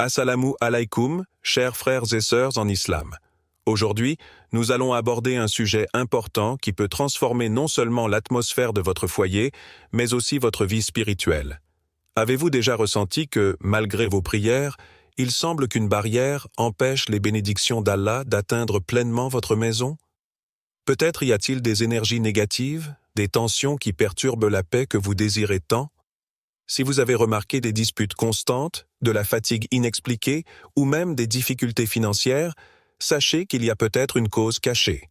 Assalamu alaikum, chers frères et sœurs en islam. Aujourd'hui, nous allons aborder un sujet important qui peut transformer non seulement l'atmosphère de votre foyer, mais aussi votre vie spirituelle. Avez-vous déjà ressenti que, malgré vos prières, il semble qu'une barrière empêche les bénédictions d'Allah d'atteindre pleinement votre maison? Peut-être y a-t-il des énergies négatives, des tensions qui perturbent la paix que vous désirez tant? Si vous avez remarqué des disputes constantes, de la fatigue inexpliquée ou même des difficultés financières, sachez qu'il y a peut-être une cause cachée.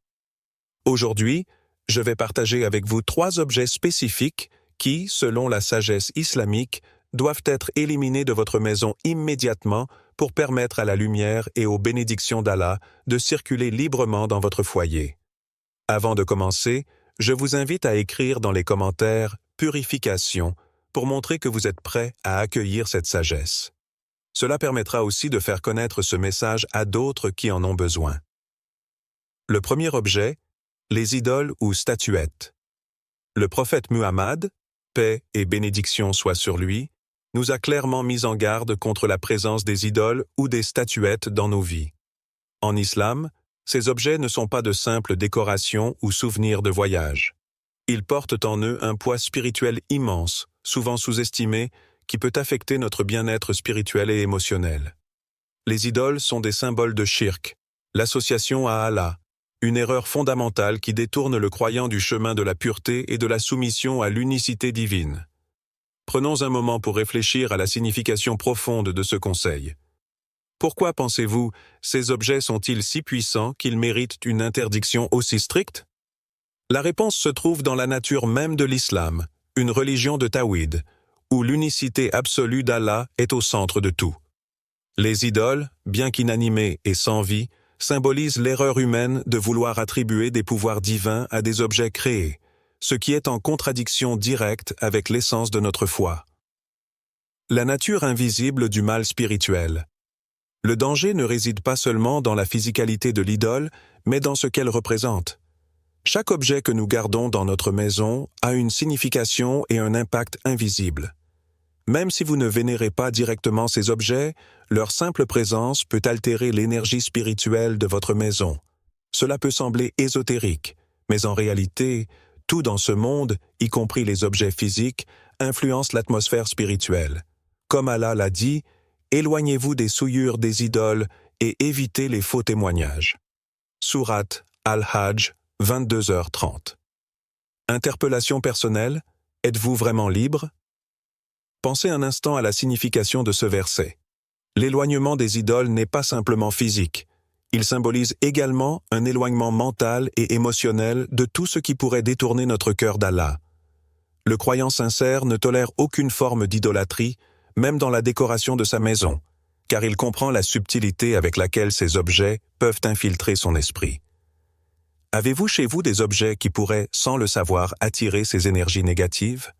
Aujourd'hui, je vais partager avec vous 3 objets spécifiques qui, selon la sagesse islamique, doivent être éliminés de votre maison immédiatement pour permettre à la lumière et aux bénédictions d'Allah de circuler librement dans votre foyer. Avant de commencer, je vous invite à écrire dans les commentaires « Purification » pour montrer que vous êtes prêt à accueillir cette sagesse. Cela permettra aussi de faire connaître ce message à d'autres qui en ont besoin. Le premier objet, les idoles ou statuettes. Le prophète Muhammad, paix et bénédiction soient sur lui, nous a clairement mis en garde contre la présence des idoles ou des statuettes dans nos vies. En islam, ces objets ne sont pas de simples décorations ou souvenirs de voyage. Ils portent en eux un poids spirituel immense, souvent sous-estimé, qui peut affecter notre bien-être spirituel et émotionnel. Les idoles sont des symboles de shirk, l'association à Allah, une erreur fondamentale qui détourne le croyant du chemin de la pureté et de la soumission à l'unicité divine. Prenons un moment pour réfléchir à la signification profonde de ce conseil. Pourquoi pensez-vous, ces objets sont-ils si puissants qu'ils méritent une interdiction aussi stricte? La réponse se trouve dans la nature même de l'islam, une religion de Tawhid, où l'unicité absolue d'Allah est au centre de tout. Les idoles, bien qu'inanimées et sans vie, symbolisent l'erreur humaine de vouloir attribuer des pouvoirs divins à des objets créés, ce qui est en contradiction directe avec l'essence de notre foi. La nature invisible du mal spirituel. Le danger ne réside pas seulement dans la physicalité de l'idole, mais dans ce qu'elle représente. Chaque objet que nous gardons dans notre maison a une signification et un impact invisibles. Même si vous ne vénérez pas directement ces objets, leur simple présence peut altérer l'énergie spirituelle de votre maison. Cela peut sembler ésotérique, mais en réalité, tout dans ce monde, y compris les objets physiques, influence l'atmosphère spirituelle. Comme Allah l'a dit, éloignez-vous des souillures des idoles et évitez les faux témoignages. Sourate Al-Hajj, 22h30. Interpellation personnelle, êtes-vous vraiment libre? Pensez un instant à la signification de ce verset. L'éloignement des idoles n'est pas simplement physique. Il symbolise également un éloignement mental et émotionnel de tout ce qui pourrait détourner notre cœur d'Allah. Le croyant sincère ne tolère aucune forme d'idolâtrie, même dans la décoration de sa maison, car il comprend la subtilité avec laquelle ces objets peuvent infiltrer son esprit. Avez-vous chez vous des objets qui pourraient, sans le savoir, attirer ces énergies négatives?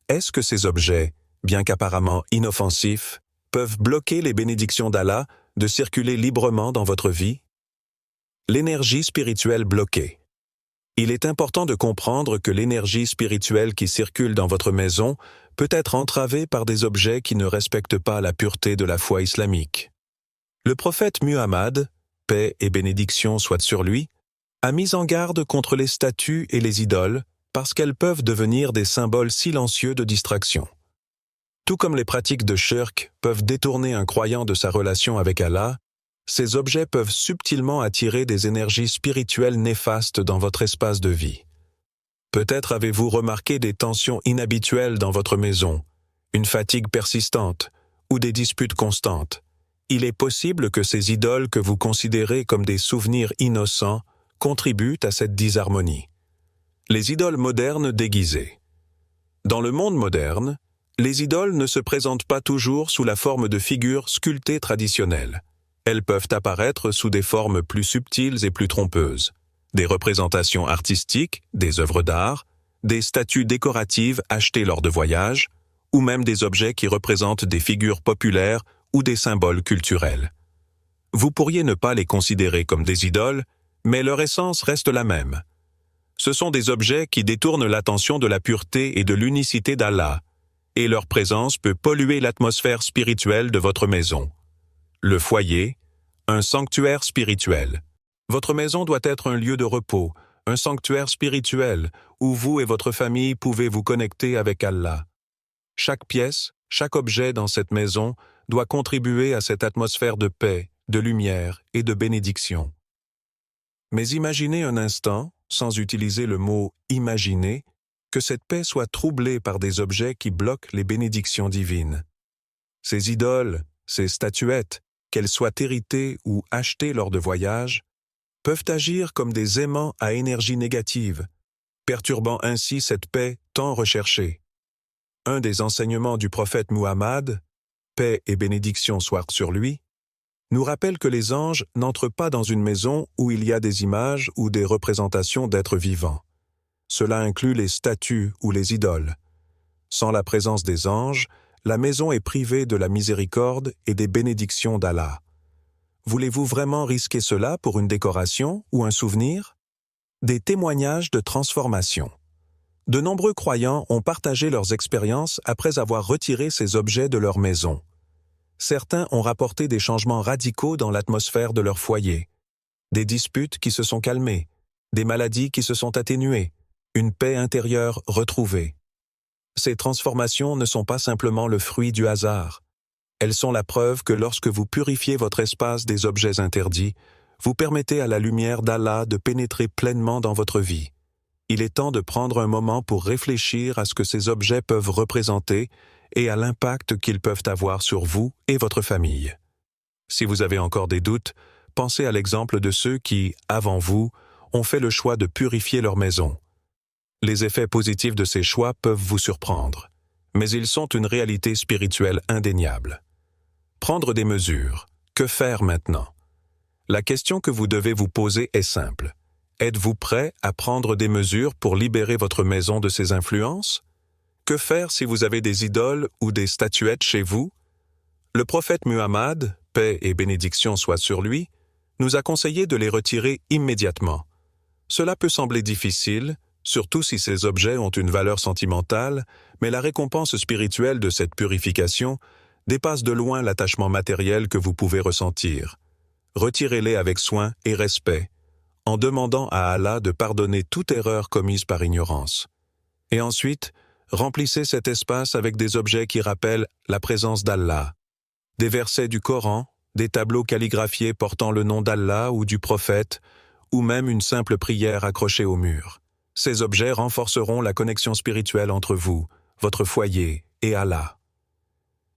Est-ce que ces objets, bien qu'apparemment inoffensifs, peuvent bloquer les bénédictions d'Allah de circuler librement dans votre vie? L'énergie spirituelle bloquée. Il est important de comprendre que l'énergie spirituelle qui circule dans votre maison peut être entravée par des objets qui ne respectent pas la pureté de la foi islamique. Le prophète Muhammad, paix et bénédiction soient sur lui, a mis en garde contre les statues et les idoles parce qu'elles peuvent devenir des symboles silencieux de distraction. Tout comme les pratiques de shirk peuvent détourner un croyant de sa relation avec Allah, ces objets peuvent subtilement attirer des énergies spirituelles néfastes dans votre espace de vie. Peut-être avez-vous remarqué des tensions inhabituelles dans votre maison, une fatigue persistante ou des disputes constantes. Il est possible que ces idoles que vous considérez comme des souvenirs innocents contribuent à cette disharmonie. Les idoles modernes déguisées. Dans le monde moderne, les idoles ne se présentent pas toujours sous la forme de figures sculptées traditionnelles. Elles peuvent apparaître sous des formes plus subtiles et plus trompeuses. Des représentations artistiques, des œuvres d'art, des statues décoratives achetées lors de voyages, ou même des objets qui représentent des figures populaires ou des symboles culturels. Vous pourriez ne pas les considérer comme des idoles, mais leur essence reste la même. Ce sont des objets qui détournent l'attention de la pureté et de l'unicité d'Allah, et leur présence peut polluer l'atmosphère spirituelle de votre maison. Le foyer, un sanctuaire spirituel. Votre maison doit être un lieu de repos, un sanctuaire spirituel, où vous et votre famille pouvez vous connecter avec Allah. Chaque pièce, chaque objet dans cette maison doit contribuer à cette atmosphère de paix, de lumière et de bénédiction. Mais imaginez un instant, sans utiliser le mot « imaginer », que cette paix soit troublée par des objets qui bloquent les bénédictions divines. Ces idoles, ces statuettes, qu'elles soient héritées ou achetées lors de voyages, peuvent agir comme des aimants à énergie négative, perturbant ainsi cette paix tant recherchée. Un des enseignements du prophète Muhammad, paix et bénédiction soient sur lui, nous rappelle que les anges n'entrent pas dans une maison où il y a des images ou des représentations d'êtres vivants. Cela inclut les statues ou les idoles. Sans la présence des anges, la maison est privée de la miséricorde et des bénédictions d'Allah. Voulez-vous vraiment risquer cela pour une décoration ou un souvenir? Des témoignages de transformation. De nombreux croyants ont partagé leurs expériences après avoir retiré ces objets de leur maison. Certains ont rapporté des changements radicaux dans l'atmosphère de leur foyer, des disputes qui se sont calmées, des maladies qui se sont atténuées, une paix intérieure retrouvée. Ces transformations ne sont pas simplement le fruit du hasard. Elles sont la preuve que lorsque vous purifiez votre espace des objets interdits, vous permettez à la lumière d'Allah de pénétrer pleinement dans votre vie. Il est temps de prendre un moment pour réfléchir à ce que ces objets peuvent représenter et à l'impact qu'ils peuvent avoir sur vous et votre famille. Si vous avez encore des doutes, pensez à l'exemple de ceux qui, avant vous, ont fait le choix de purifier leur maison. Les effets positifs de ces choix peuvent vous surprendre, mais ils sont une réalité spirituelle indéniable. Prendre des mesures. Que faire maintenant? La question que vous devez vous poser est simple. Êtes-vous prêt à prendre des mesures pour libérer votre maison de ces influences? Que faire si vous avez des idoles ou des statuettes chez vous? Le prophète Muhammad, paix et bénédiction soient sur lui, nous a conseillé de les retirer immédiatement. Cela peut sembler difficile, surtout si ces objets ont une valeur sentimentale, mais la récompense spirituelle de cette purification dépasse de loin l'attachement matériel que vous pouvez ressentir. Retirez-les avec soin et respect, en demandant à Allah de pardonner toute erreur commise par ignorance. Et ensuite, remplissez cet espace avec des objets qui rappellent la présence d'Allah, des versets du Coran, des tableaux calligraphiés portant le nom d'Allah ou du prophète, ou même une simple prière accrochée au mur. Ces objets renforceront la connexion spirituelle entre vous, votre foyer et Allah.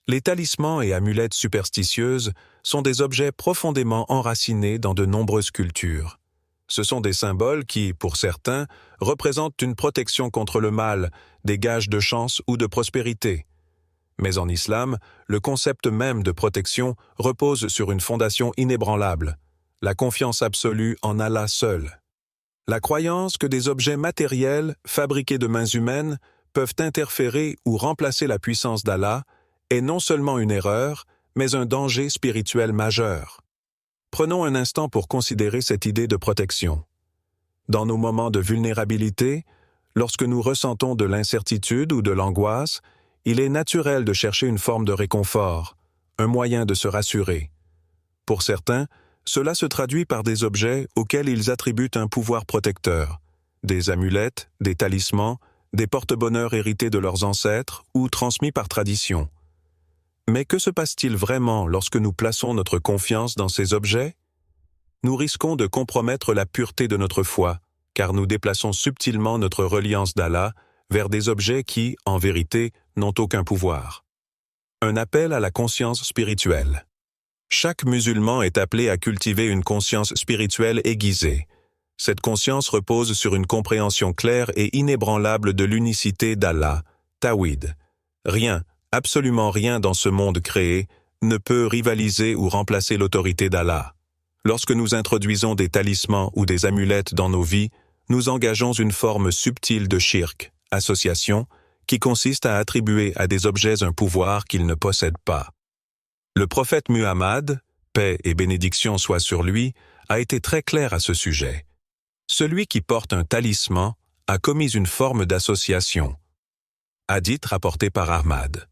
Les talismans et amulettes superstitieuses sont des objets profondément enracinés dans de nombreuses cultures. Ce sont des symboles qui, pour certains, représentent une protection contre le mal, des gages de chance ou de prospérité. Mais en islam, le concept même de protection repose sur une fondation inébranlable, la confiance absolue en Allah seul. La croyance que des objets matériels, fabriqués de mains humaines, peuvent interférer ou remplacer la puissance d'Allah est non seulement une erreur, mais un danger spirituel majeur. Prenons un instant pour considérer cette idée de protection. Dans nos moments de vulnérabilité, lorsque nous ressentons de l'incertitude ou de l'angoisse, il est naturel de chercher une forme de réconfort, un moyen de se rassurer. Pour certains, cela se traduit par des objets auxquels ils attribuent un pouvoir protecteur, des amulettes, des talismans, des porte-bonheur hérités de leurs ancêtres ou transmis par tradition. Mais que se passe-t-il vraiment lorsque nous plaçons notre confiance dans ces objets? Nous risquons de compromettre la pureté de notre foi, car nous déplaçons subtilement notre reliance d'Allah vers des objets qui, en vérité, n'ont aucun pouvoir. Un appel à la conscience spirituelle. Chaque musulman est appelé à cultiver une conscience spirituelle aiguisée. Cette conscience repose sur une compréhension claire et inébranlable de l'unicité d'Allah, Tawhid. Rien, absolument rien dans ce monde créé ne peut rivaliser ou remplacer l'autorité d'Allah. Lorsque nous introduisons des talismans ou des amulettes dans nos vies, nous engageons une forme subtile de shirk, association, qui consiste à attribuer à des objets un pouvoir qu'ils ne possèdent pas. Le prophète Muhammad, paix et bénédiction soient sur lui, a été très clair à ce sujet. Celui qui porte un talisman a commis une forme d'association. Hadith rapporté par Ahmad.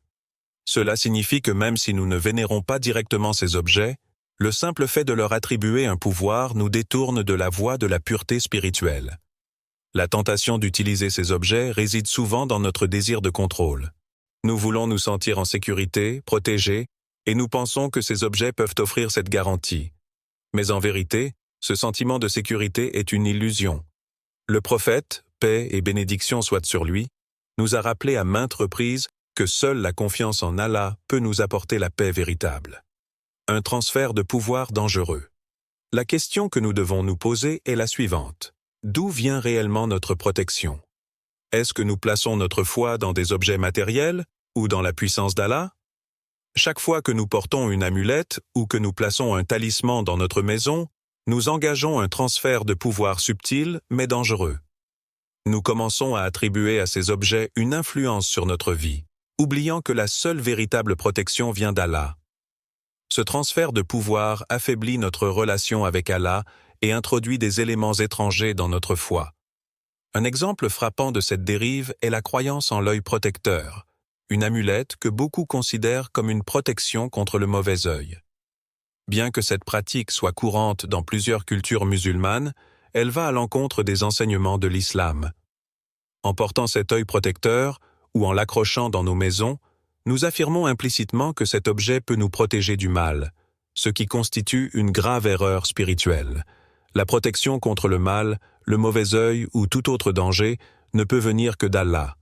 Cela signifie que même si nous ne vénérons pas directement ces objets, le simple fait de leur attribuer un pouvoir nous détourne de la voie de la pureté spirituelle. La tentation d'utiliser ces objets réside souvent dans notre désir de contrôle. Nous voulons nous sentir en sécurité, protégés, et nous pensons que ces objets peuvent offrir cette garantie. Mais en vérité, ce sentiment de sécurité est une illusion. Le prophète, paix et bénédiction soient sur lui, nous a rappelé à maintes reprises que seule la confiance en Allah peut nous apporter la paix véritable. Un transfert de pouvoir dangereux. La question que nous devons nous poser est la suivante. D'où vient réellement notre protection? Est-ce que nous plaçons notre foi dans des objets matériels ou dans la puissance d'Allah? Chaque fois que nous portons une amulette ou que nous plaçons un talisman dans notre maison, nous engageons un transfert de pouvoir subtil mais dangereux. Nous commençons à attribuer à ces objets une influence sur notre vie, oubliant que la seule véritable protection vient d'Allah. Ce transfert de pouvoir affaiblit notre relation avec Allah et introduit des éléments étrangers dans notre foi. Un exemple frappant de cette dérive est la croyance en l'œil protecteur, une amulette que beaucoup considèrent comme une protection contre le mauvais œil. Bien que cette pratique soit courante dans plusieurs cultures musulmanes, elle va à l'encontre des enseignements de l'islam. En portant cet œil protecteur, ou en l'accrochant dans nos maisons, nous affirmons implicitement que cet objet peut nous protéger du mal, ce qui constitue une grave erreur spirituelle. La protection contre le mal, le mauvais œil ou tout autre danger ne peut venir que d'Allah.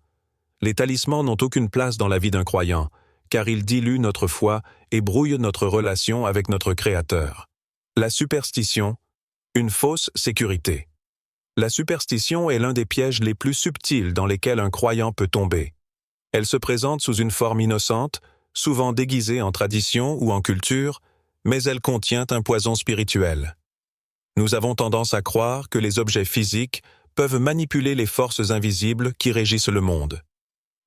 Les talismans n'ont aucune place dans la vie d'un croyant, car ils diluent notre foi et brouillent notre relation avec notre Créateur. La superstition, une fausse sécurité. La superstition est l'un des pièges les plus subtils dans lesquels un croyant peut tomber. Elle se présente sous une forme innocente, souvent déguisée en tradition ou en culture, mais elle contient un poison spirituel. Nous avons tendance à croire que les objets physiques peuvent manipuler les forces invisibles qui régissent le monde.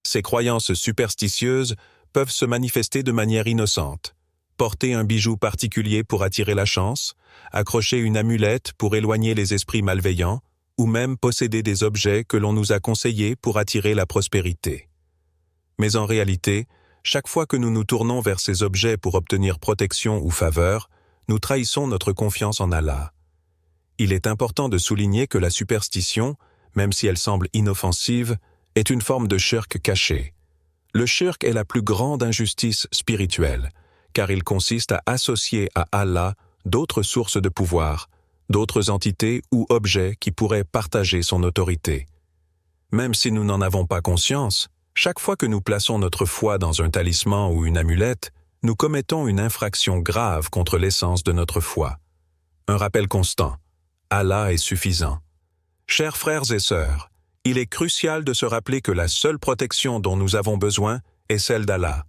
Ces croyances superstitieuses peuvent se manifester de manière innocente. Porter un bijou particulier pour attirer la chance, accrocher une amulette pour éloigner les esprits malveillants, ou même posséder des objets que l'on nous a conseillés pour attirer la prospérité. Mais en réalité, chaque fois que nous nous tournons vers ces objets pour obtenir protection ou faveur, nous trahissons notre confiance en Allah. Il est important de souligner que la superstition, même si elle semble inoffensive, est une forme de shirk caché. Le shirk est la plus grande injustice spirituelle, car il consiste à associer à Allah d'autres sources de pouvoir, d'autres entités ou objets qui pourraient partager son autorité. Même si nous n'en avons pas conscience, chaque fois que nous plaçons notre foi dans un talisman ou une amulette, nous commettons une infraction grave contre l'essence de notre foi. Un rappel constant. Allah est suffisant. Chers frères et sœurs, il est crucial de se rappeler que la seule protection dont nous avons besoin est celle d'Allah.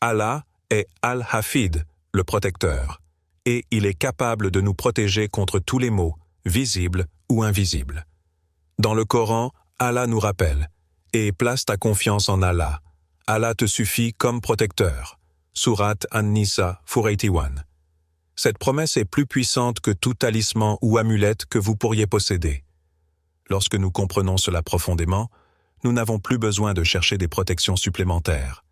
Allah est Al-Hafid, le protecteur, et il est capable de nous protéger contre tous les maux, visibles ou invisibles. Dans le Coran, Allah nous rappelle « Et place ta confiance en Allah. Allah te suffit comme protecteur. » Sourate An-Nisa 481. Cette promesse est plus puissante que tout talisman ou amulette que vous pourriez posséder. Lorsque nous comprenons cela profondément, nous n'avons plus besoin de chercher des protections supplémentaires.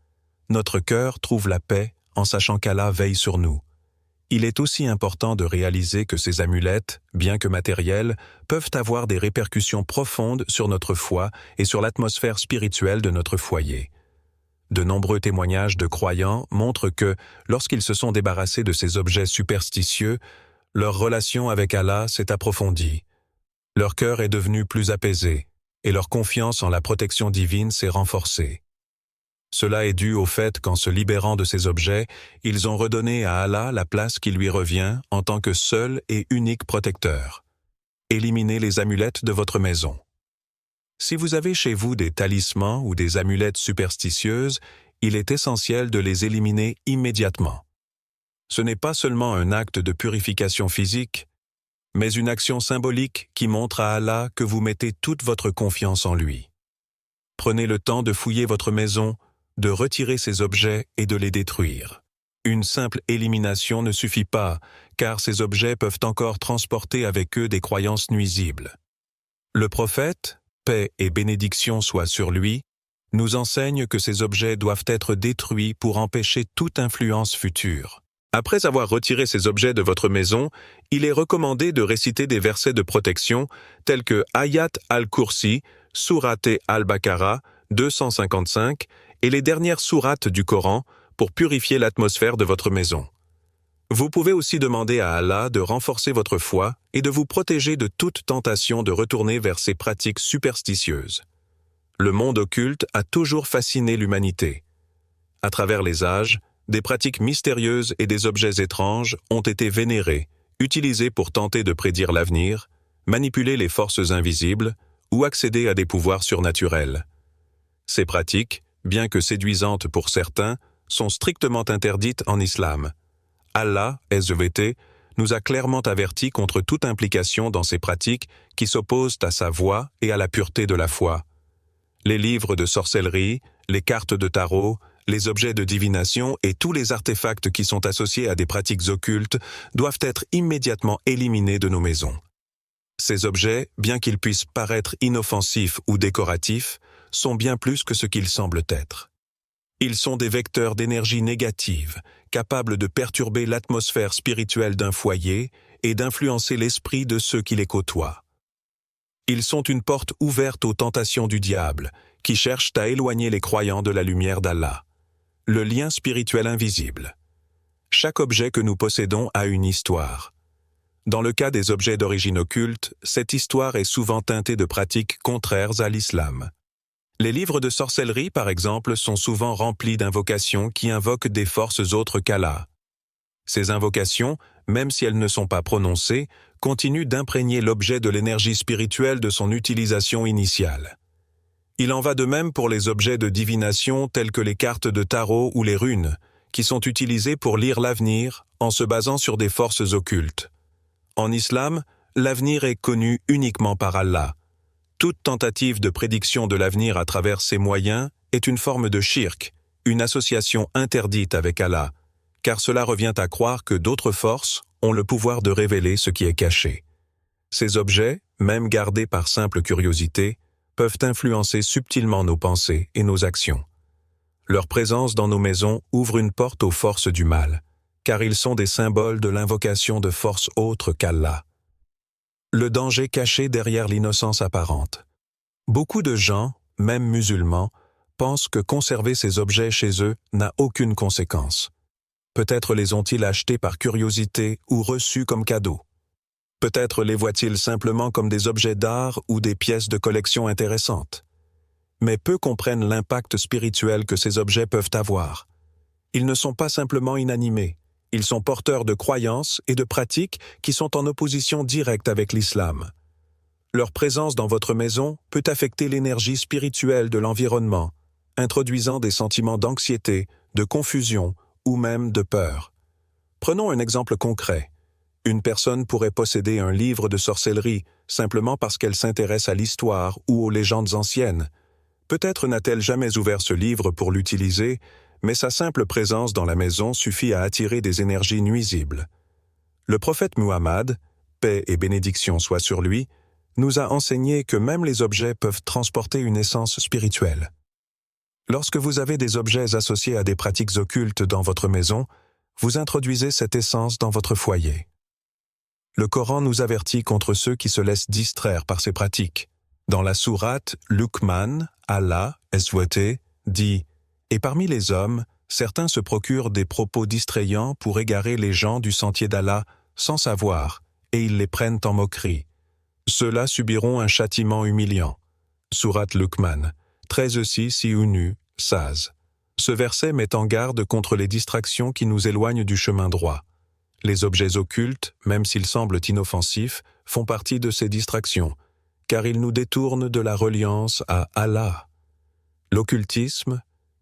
Notre cœur trouve la paix en sachant qu'Allah veille sur nous. Il est aussi important de réaliser que ces amulettes, bien que matérielles, peuvent avoir des répercussions profondes sur notre foi et sur l'atmosphère spirituelle de notre foyer. De nombreux témoignages de croyants montrent que, lorsqu'ils se sont débarrassés de ces objets superstitieux, leur relation avec Allah s'est approfondie. Leur cœur est devenu plus apaisé, et leur confiance en la protection divine s'est renforcée. Cela est dû au fait qu'en se libérant de ces objets, ils ont redonné à Allah la place qui lui revient en tant que seul et unique protecteur. Éliminez les amulettes de votre maison. Si vous avez chez vous des talismans ou des amulettes superstitieuses, il est essentiel de les éliminer immédiatement. Ce n'est pas seulement un acte de purification physique, mais une action symbolique qui montre à Allah que vous mettez toute votre confiance en lui. Prenez le temps de fouiller votre maison, de retirer ces objets et de les détruire. Une simple élimination ne suffit pas, car ces objets peuvent encore transporter avec eux des croyances nuisibles. Le prophète, paix et bénédiction soient sur lui, nous enseigne que ces objets doivent être détruits pour empêcher toute influence future. Après avoir retiré ces objets de votre maison, il est recommandé de réciter des versets de protection tels que Ayat al-Kursi, Sourate al-Baqarah 255 et les dernières sourates du Coran pour purifier l'atmosphère de votre maison. Vous pouvez aussi demander à Allah de renforcer votre foi et de vous protéger de toute tentation de retourner vers ces pratiques superstitieuses. Le monde occulte a toujours fasciné l'humanité. À travers les âges, des pratiques mystérieuses et des objets étranges ont été vénérés, utilisés pour tenter de prédire l'avenir, manipuler les forces invisibles ou accéder à des pouvoirs surnaturels. Ces pratiques, bien que séduisantes pour certains, sont strictement interdites en islam. Allah, SVT, nous a clairement avertis contre toute implication dans ces pratiques qui s'opposent à sa voie et à la pureté de la foi. Les livres de sorcellerie, les cartes de tarot, les objets de divination et tous les artefacts qui sont associés à des pratiques occultes doivent être immédiatement éliminés de nos maisons. Ces objets, bien qu'ils puissent paraître inoffensifs ou décoratifs, sont bien plus que ce qu'ils semblent être. Ils sont des vecteurs d'énergie négative, capables de perturber l'atmosphère spirituelle d'un foyer et d'influencer l'esprit de ceux qui les côtoient. Ils sont une porte ouverte aux tentations du diable, qui cherchent à éloigner les croyants de la lumière d'Allah. Le lien spirituel invisible. Chaque objet que nous possédons a une histoire. Dans le cas des objets d'origine occulte, cette histoire est souvent teintée de pratiques contraires à l'islam. Les livres de sorcellerie, par exemple, sont souvent remplis d'invocations qui invoquent des forces autres qu'Allah. Ces invocations, même si elles ne sont pas prononcées, continuent d'imprégner l'objet de l'énergie spirituelle de son utilisation initiale. Il en va de même pour les objets de divination tels que les cartes de tarot ou les runes, qui sont utilisés pour lire l'avenir en se basant sur des forces occultes. En islam, l'avenir est connu uniquement par Allah. Toute tentative de prédiction de l'avenir à travers ces moyens est une forme de shirk, une association interdite avec Allah, car cela revient à croire que d'autres forces ont le pouvoir de révéler ce qui est caché. Ces objets, même gardés par simple curiosité, peuvent influencer subtilement nos pensées et nos actions. Leur présence dans nos maisons ouvre une porte aux forces du mal, car ils sont des symboles de l'invocation de forces autres qu'Allah. Le danger caché derrière l'innocence apparente. Beaucoup de gens, même musulmans, pensent que conserver ces objets chez eux n'a aucune conséquence. Peut-être les ont-ils achetés par curiosité ou reçus comme cadeaux. Peut-être les voient-ils simplement comme des objets d'art ou des pièces de collection intéressantes. Mais peu comprennent l'impact spirituel que ces objets peuvent avoir. Ils ne sont pas simplement inanimés, ils sont porteurs de croyances et de pratiques qui sont en opposition directe avec l'islam. Leur présence dans votre maison peut affecter l'énergie spirituelle de l'environnement, introduisant des sentiments d'anxiété, de confusion ou même de peur. Prenons un exemple concret. Une personne pourrait posséder un livre de sorcellerie simplement parce qu'elle s'intéresse à l'histoire ou aux légendes anciennes. Peut-être n'a-t-elle jamais ouvert ce livre pour l'utiliser, mais sa simple présence dans la maison suffit à attirer des énergies nuisibles. Le prophète Muhammad, paix et bénédiction soient sur lui, nous a enseigné que même les objets peuvent transporter une essence spirituelle. Lorsque vous avez des objets associés à des pratiques occultes dans votre maison, vous introduisez cette essence dans votre foyer. Le Coran nous avertit contre ceux qui se laissent distraire par ces pratiques. Dans la sourate Luqman, Allah, SWT, dit « Et parmi les hommes, certains se procurent des propos distrayants pour égarer les gens du sentier d'Allah sans savoir, et ils les prennent en moquerie. Ceux-là subiront un châtiment humiliant. » Sourate Luqman, 13-6 Iunu, Saz. Ce verset met en garde contre les distractions qui nous éloignent du chemin droit. Les objets occultes, même s'ils semblent inoffensifs, font partie de ces distractions, car ils nous détournent de la reliance à Allah. L'occultisme,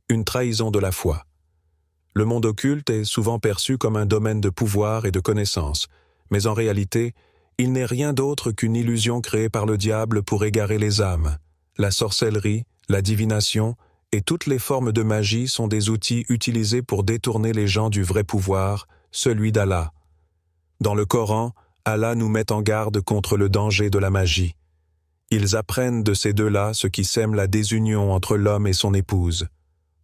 une trahison de la foi. Le monde occulte est souvent perçu comme un domaine de pouvoir et de connaissance, mais en réalité, il n'est rien d'autre qu'une illusion créée par le diable pour égarer les âmes. La sorcellerie, la divination et toutes les formes de magie sont des outils utilisés pour détourner les gens du vrai pouvoir, celui d'Allah. Dans le Coran, Allah nous met en garde contre le danger de la magie. Ils apprennent de ces deux-là ce qui sème la désunion entre l'homme et son épouse.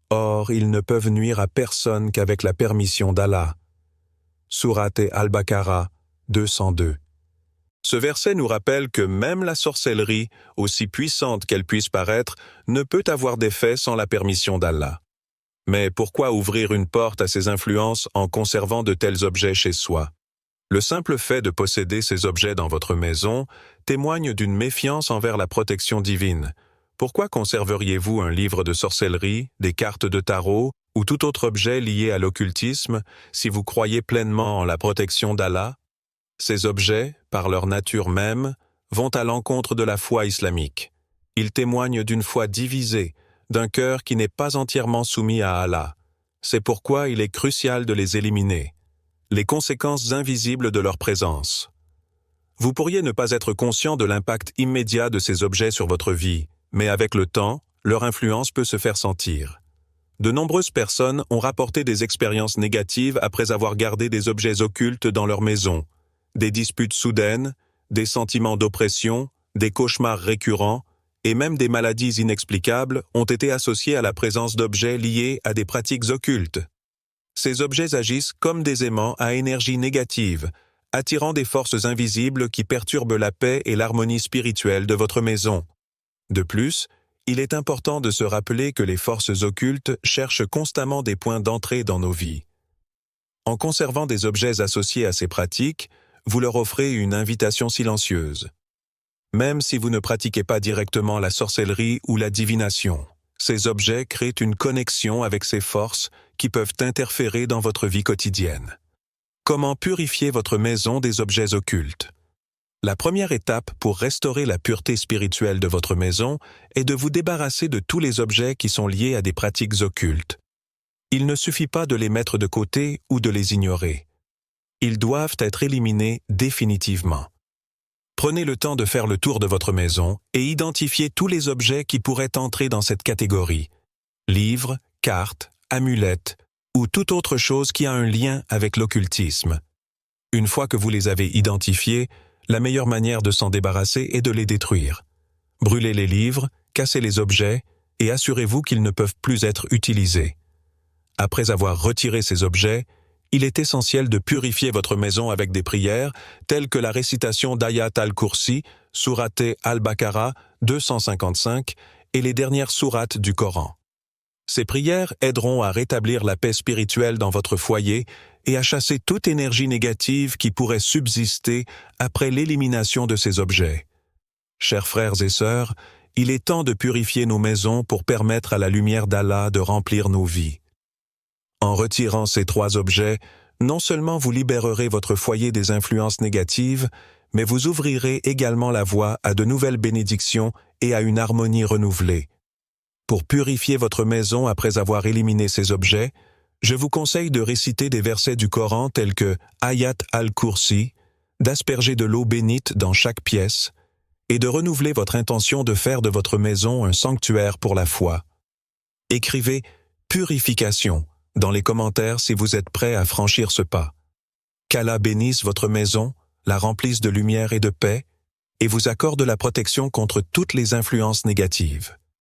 Or, ils ne peuvent nuire à personne qu'avec la permission d'Allah. Sourate Al-Baqarah 202. Ce verset nous rappelle que même la sorcellerie, aussi puissante qu'elle puisse paraître, ne peut avoir d'effet sans la permission d'Allah. Mais pourquoi ouvrir une porte à ces influences en conservant de tels objets chez soi? Le simple fait de posséder ces objets dans votre maison témoigne d'une méfiance envers la protection divine. Pourquoi conserveriez-vous un livre de sorcellerie, des cartes de tarot ou tout autre objet lié à l'occultisme si vous croyez pleinement en la protection d'Allah? Ces objets, par leur nature même, vont à l'encontre de la foi islamique. Ils témoignent d'une foi divisée, d'un cœur qui n'est pas entièrement soumis à Allah. C'est pourquoi il est crucial de les éliminer. Les conséquences invisibles de leur présence. Vous pourriez ne pas être conscient de l'impact immédiat de ces objets sur votre vie, mais avec le temps, leur influence peut se faire sentir. De nombreuses personnes ont rapporté des expériences négatives après avoir gardé des objets occultes dans leur maison. Des disputes soudaines, des sentiments d'oppression, des cauchemars récurrents, et même des maladies inexplicables ont été associés à la présence d'objets liés à des pratiques occultes. Ces objets agissent comme des aimants à énergie négative, attirant des forces invisibles qui perturbent la paix et l'harmonie spirituelle de votre maison. De plus, il est important de se rappeler que les forces occultes cherchent constamment des points d'entrée dans nos vies. En conservant des objets associés à ces pratiques, vous leur offrez une invitation silencieuse. Même si vous ne pratiquez pas directement la sorcellerie ou la divination, ces objets créent une connexion avec ces forces qui peuvent interférer dans votre vie quotidienne. Comment purifier votre maison des objets occultes? La première étape pour restaurer la pureté spirituelle de votre maison est de vous débarrasser de tous les objets qui sont liés à des pratiques occultes. Il ne suffit pas de les mettre de côté ou de les ignorer. Ils doivent être éliminés définitivement. Prenez le temps de faire le tour de votre maison et identifiez tous les objets qui pourraient entrer dans cette catégorie. Livres, cartes, amulettes ou toute autre chose qui a un lien avec l'occultisme. Une fois que vous les avez identifiés, la meilleure manière de s'en débarrasser est de les détruire. Brûlez les livres, cassez les objets et assurez-vous qu'ils ne peuvent plus être utilisés. Après avoir retiré ces objets, il est essentiel de purifier votre maison avec des prières telles que la récitation d'Ayat al-Kursi, Sourate Al-Baqarah 255 et les dernières sourates du Coran. Ces prières aideront à rétablir la paix spirituelle dans votre foyer et à chasser toute énergie négative qui pourrait subsister après l'élimination de ces objets. Chers frères et sœurs, il est temps de purifier nos maisons pour permettre à la lumière d'Allah de remplir nos vies. En retirant ces 3 objets, non seulement vous libérerez votre foyer des influences négatives, mais vous ouvrirez également la voie à de nouvelles bénédictions et à une harmonie renouvelée. Pour purifier votre maison après avoir éliminé ces objets, je vous conseille de réciter des versets du Coran tels que Ayat al-Kursi, d'asperger de l'eau bénite dans chaque pièce, et de renouveler votre intention de faire de votre maison un sanctuaire pour la foi. Écrivez « Purification » dans les commentaires si vous êtes prêt à franchir ce pas. Qu'Allah bénisse votre maison, la remplisse de lumière et de paix, et vous accorde la protection contre toutes les influences négatives.